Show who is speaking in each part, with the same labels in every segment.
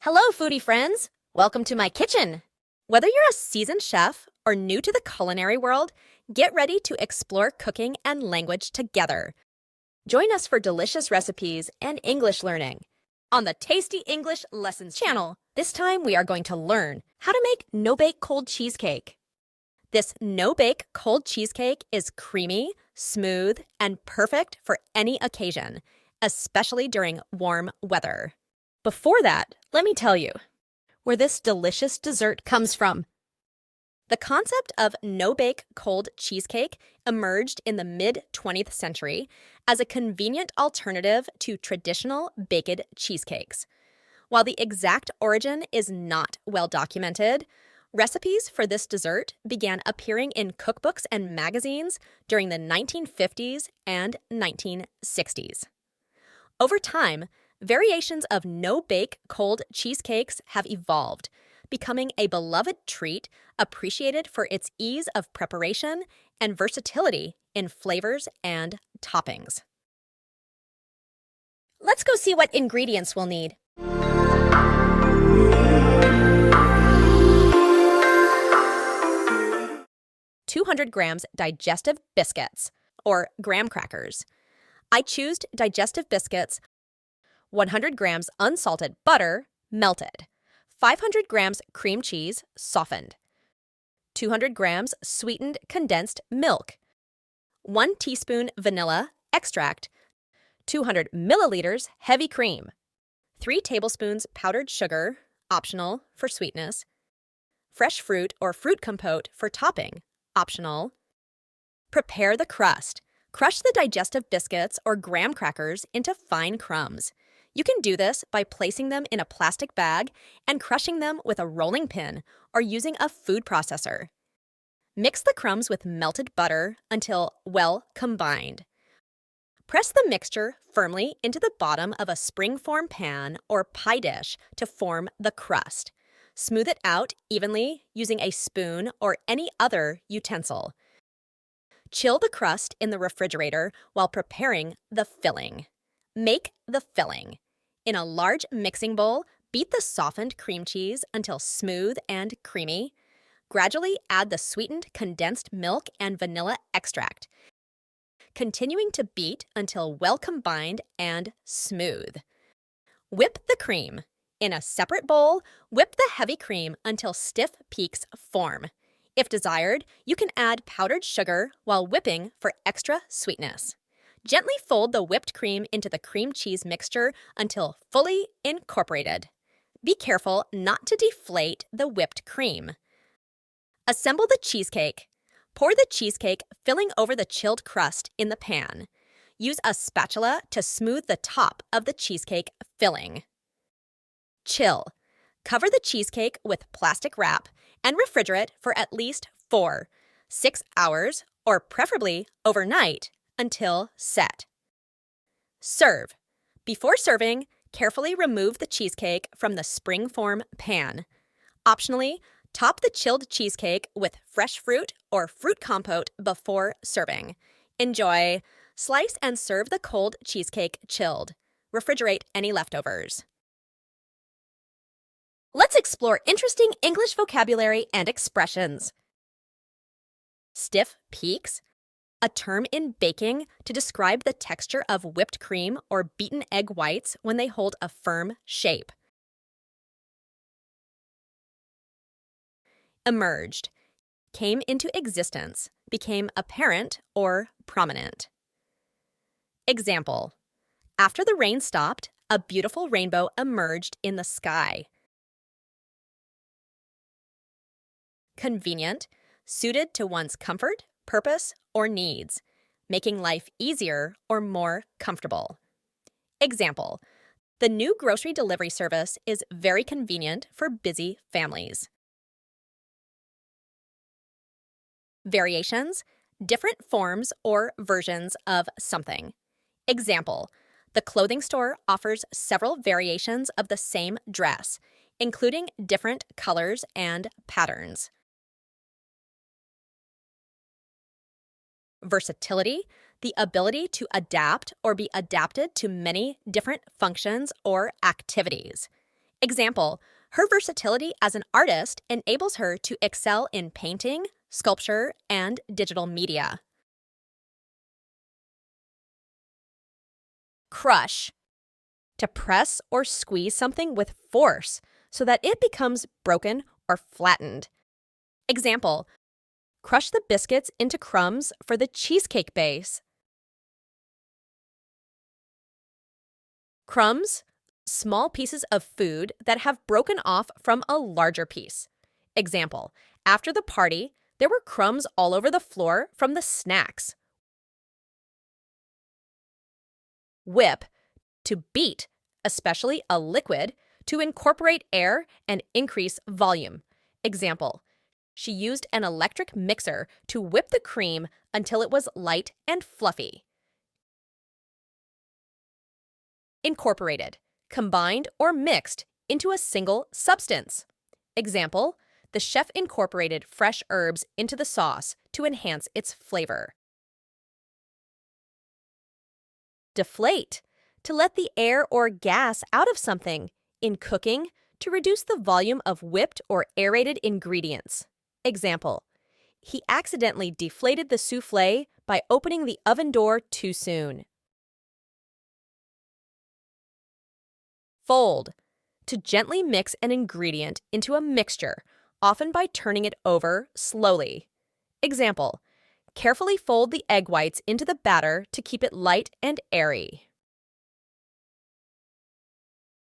Speaker 1: Hello, foodie friends! Welcome to my kitchen! Whether you're a seasoned chef or new to the culinary world, get ready to explore cooking and language together. Join us for delicious recipes and English learning on the Tasty English Lessons channel. This time we are going to learn how to make no-bake cold cheesecake. This no-bake cold cheesecake is creamy, smooth, and perfect for any occasion, especially during warm weather. Before that, let me tell you where this delicious dessert comes from. The concept of no-bake cold cheesecake emerged in the mid-20th century as a convenient alternative to traditional baked cheesecakes. While the exact origin is not well documented, recipes for this dessert began appearing in cookbooks and magazines during the 1950s and 1960s. Over time, variations of no-bake cold cheesecakes have evolved, becoming a beloved treat appreciated for its ease of preparation and versatility in flavors and toppings. Let's go see what ingredients we'll need. "200 grams digestive biscuits, or graham crackers. I choose digestive biscuits. 100 grams unsalted butter, melted. 500 grams cream cheese, softened. 200 grams sweetened condensed milk. 1 teaspoon vanilla extract. 200 milliliters heavy cream. 3 tablespoons powdered sugar, optional for sweetness. Fresh fruit or fruit compote for topping, optional. Prepare the crust. Crush the digestive biscuits or graham crackers into fine crumbs. You can do this by placing them in a plastic bag and crushing them with a rolling pin or using a food processor. Mix the crumbs with melted butter until well combined. Press the mixture firmly into the bottom of a spring-form pan or pie dish to form the crust. Smooth it out evenly using a spoon or any other utensil. Chill the crust in the refrigerator while preparing the filling. Make the filling. In a large mixing bowl, beat the softened cream cheese until smooth and creamy. Gradually add the sweetened condensed milk and vanilla extract, continuing to beat until well combined and smooth. Whip the cream. In a separate bowl, whip the heavy cream until stiff peaks form. If desired, you can add powdered sugar while whipping for extra sweetness. Gently fold the whipped cream into the cream cheese mixture until fully incorporated. Be careful not to deflate the whipped cream. Assemble the cheesecake. Pour the cheesecake filling over the chilled crust in the pan. Use a spatula to smooth the top of the cheesecake filling. Chill. Cover the cheesecake with plastic wrap and refrigerate for at least 4-6 hours, or preferably overnight, until set. Serve. Before serving, carefully remove the cheesecake from the spring-form pan. Optionally, top the chilled cheesecake with fresh fruit or fruit compote before serving. Enjoy. Slice and serve the cold cheesecake chilled. Refrigerate any leftovers. Let's explore interesting English vocabulary and expressions. Stiff peaks, a term in baking to describe the texture of whipped cream or beaten egg whites when they hold a firm shape. Emerged, came into existence, became apparent or prominent. Example: after the rain stopped, a beautiful rainbow emerged in the sky. Convenient, suited to one's comfort, purpose, or needs, making life easier or more comfortable. Example: the new grocery delivery service is very convenient for busy families. Variations, different forms or versions of something. Example: the clothing store offers several variations of the same dress, including different colors and patterns. Versatility, the ability to adapt or be adapted to many different functions or activities. Example, her versatility as an artist enables her to excel in painting, sculpture, and digital media. Crush. To press or squeeze something with force so that it becomes broken or flattened. Example, crush the biscuits into crumbs for the cheesecake base. Crumbs, small pieces of food that have broken off from a larger piece. Example, after the party, there were crumbs all over the floor from the snacks. Whip, to beat, especially a liquid, to incorporate air and increase volume. Example, she used an electric mixer to whip the cream until it was light and fluffy. Incorporated, combined or mixed into a single substance. Example, the chef incorporated fresh herbs into the sauce to enhance its flavor. Deflate, to let the air or gas out of something. In cooking, to reduce the volume of whipped or aerated ingredients. Example, he accidentally deflated the soufflé by opening the oven door too soon. Fold, to gently mix an ingredient into a mixture, often by turning it over slowly. Example, carefully fold the egg whites into the batter to keep it light and airy.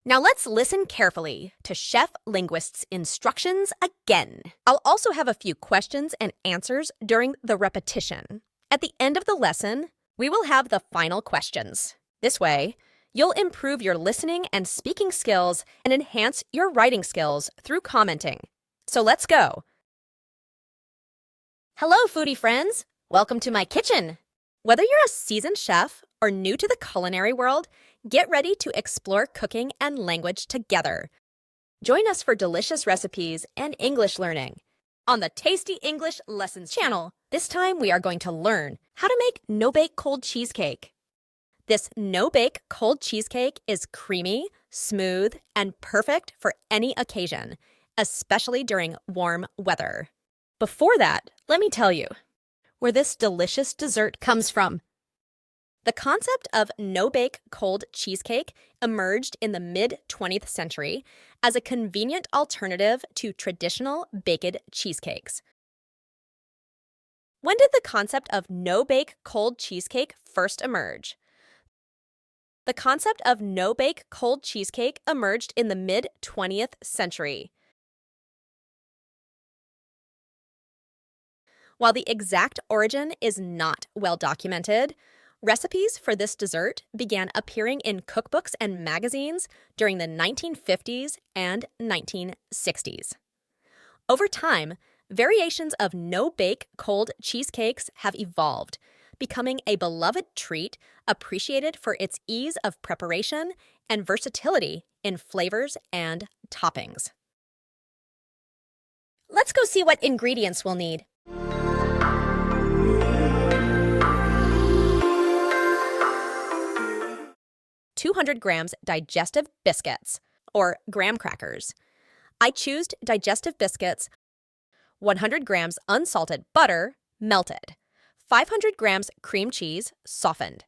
Speaker 1: Now let's listen carefully to Chef Linguist's instructions again. I'll also have a few questions and answers during the repetition. At the end of the lesson, we will have the final questions. This way, you'll improve your listening and speaking skills and enhance your writing skills through commenting. So let's go. Hello, foodie friends. Welcome to my kitchen. Whether you're a seasoned chef or new to the culinary world, get ready to explore cooking and language together. Join us for delicious recipes and English learning on the Tasty English Lessons channel. This time we are going to learn how to make no-bake cold cheesecake. This no-bake cold cheesecake is creamy, smooth, and perfect for any occasion, especially during warm weather. Before that, let me tell you where this delicious dessert comes from. The concept of no-bake cold cheesecake emerged in the mid-20th century as a convenient alternative to traditional baked cheesecakes. When did the concept of no-bake cold cheesecake first emerge? The concept of no-bake cold cheesecake emerged in the mid-20th century. While the exact origin is not well documented, recipes for this dessert began appearing in cookbooks and magazines during the 1950s and 1960s. Over time, variations of no-bake cold cheesecakes have evolved, becoming a beloved treat appreciated for its ease of preparation and versatility in flavors and toppings. Let's go see what ingredients we'll need. grams digestive biscuits, or graham crackers. I choose digestive biscuits, 100 grams unsalted butter, melted, 500 grams cream cheese, softened,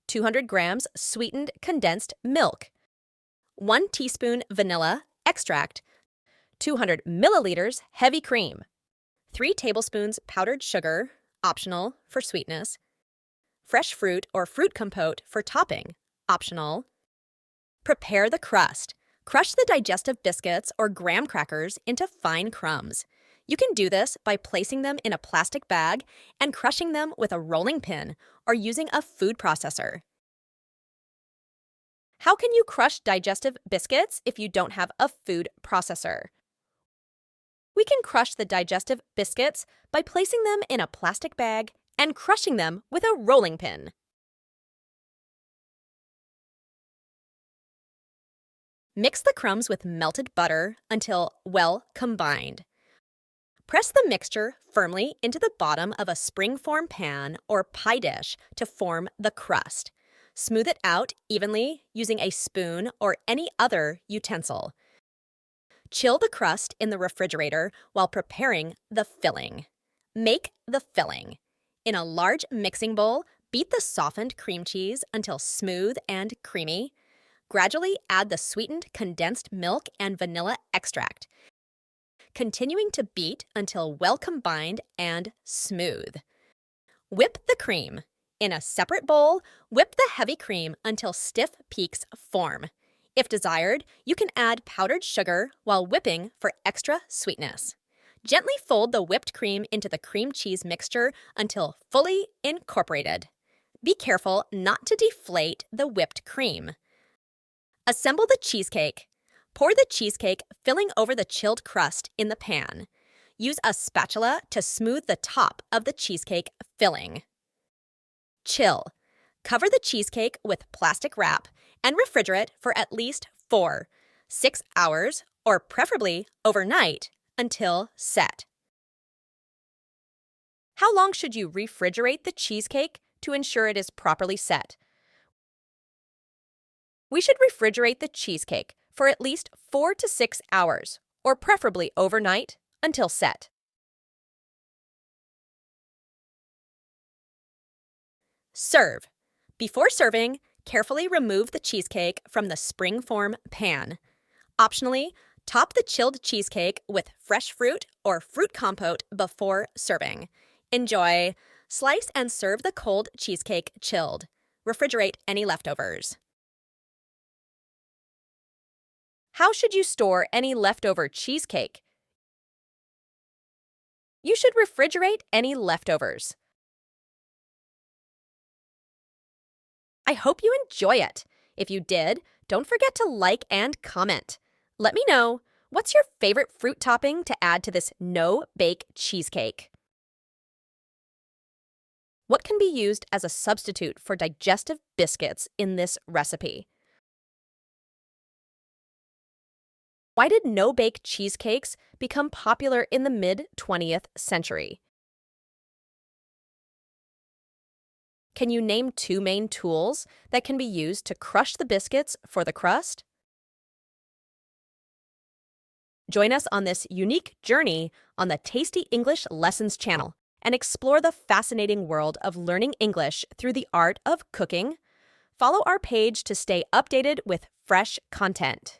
Speaker 1: 200 grams sweetened condensed milk, 1 teaspoon vanilla extract, 200 milliliters heavy cream, 3 tablespoons powdered sugar, optional for sweetness, fresh fruit or fruit compote for topping, optional. Prepare the crust. Crush the digestive biscuits or graham crackers into fine crumbs. You can do this by placing them in a plastic bag and crushing them with a rolling pin or using a food processor. How can you crush digestive biscuits if you don't have a food processor? We can crush the digestive biscuits by placing them in a plastic bag and crushing them with a rolling pin. Mix the crumbs with melted butter until well combined. Press the mixture firmly into the bottom of a spring-form pan or pie dish to form the crust. Smooth it out evenly using a spoon or any other utensil. Chill the crust in the refrigerator while preparing the filling. Make the filling. In a large mixing bowl, beat the softened cream cheese until smooth and creamy. Gradually add the sweetened condensed milk and vanilla extract, continuing to beat until well combined and smooth. Whip the cream. In a separate bowl, whip the heavy cream until stiff peaks form. If desired, you can add powdered sugar while whipping for extra sweetness. Gently fold the whipped cream into the cream cheese mixture until fully incorporated. Be careful not to deflate the whipped cream. Assemble the cheesecake. Pour the cheesecake filling over the chilled crust in the pan. Use a spatula to smooth the top of the cheesecake filling. Chill. Cover the cheesecake with plastic wrap and refrigerate for at least 4-6 hours, or preferably overnight, until set. How long should you refrigerate the cheesecake to ensure it is properly set? We should refrigerate the cheesecake for at least 4 to 6 hours, or preferably overnight, until set. Serve. Before serving, carefully remove the cheesecake from the springform pan. Optionally, top the chilled cheesecake with fresh fruit or fruit compote before serving. Enjoy. Slice and serve the cold cheesecake chilled. Refrigerate any leftovers. How should you store any leftover cheesecake? You should refrigerate any leftovers. I hope you enjoy it. If you did, don't forget to like and comment. Let me know, what's your favorite fruit topping to add to this no-bake cheesecake? What can be used as a substitute for digestive biscuits in this recipe? Why did no-bake cheesecakes become popular in the mid-20th century? Can you name 2 main tools that can be used to crush the biscuits for the crust? Join us on this unique journey on the Tasty English Lessons channel and explore the fascinating world of learning English through the art of cooking. Follow our page to stay updated with fresh content.